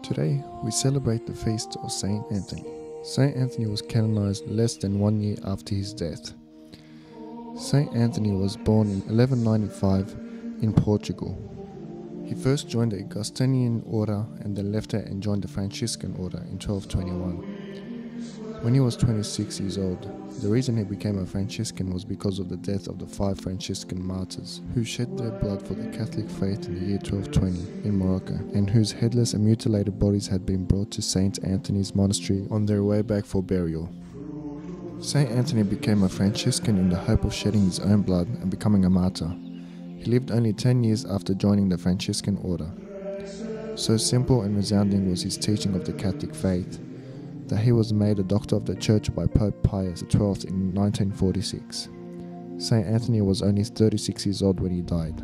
Today, we celebrate the feast of Saint Anthony. Saint Anthony was canonized less than 1 year after his death. Saint Anthony was born in 1195 in Portugal. He first joined the Augustinian order and then left it and joined the Franciscan order in 1221. When he was 26 years old, the reason he became a Franciscan was because of the death of the 5 Franciscan martyrs who shed their blood for the Catholic faith in the year 1220 in Morocco, and whose headless and mutilated bodies had been brought to St. Anthony's monastery on their way back for burial. St. Anthony became a Franciscan in the hope of shedding his own blood and becoming a martyr. He lived only 10 years after joining the Franciscan order. So simple and resounding was his teaching of the Catholic faith, that he was made a doctor of the Church by Pope Pius XII in 1946. Saint Anthony was only 36 years old when he died.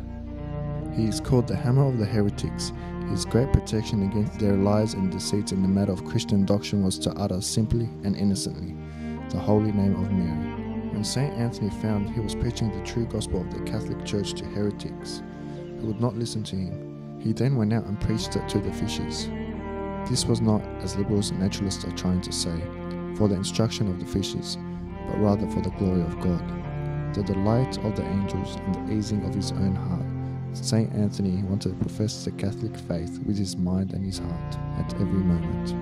He is called the Hammer of the Heretics. His great protection against their lies and deceits in the matter of Christian doctrine was to utter simply and innocently the holy name of Mary. When Saint Anthony found he was preaching the true gospel of the Catholic Church to heretics who would not listen to him, he then went out and preached it to the fishes. This was not, as liberals and naturalists are trying to say, for the instruction of the fishes, but rather for the glory of God, the delight of the angels and the easing of his own heart. Saint Anthony wanted to profess the Catholic faith with his mind and his heart at every moment.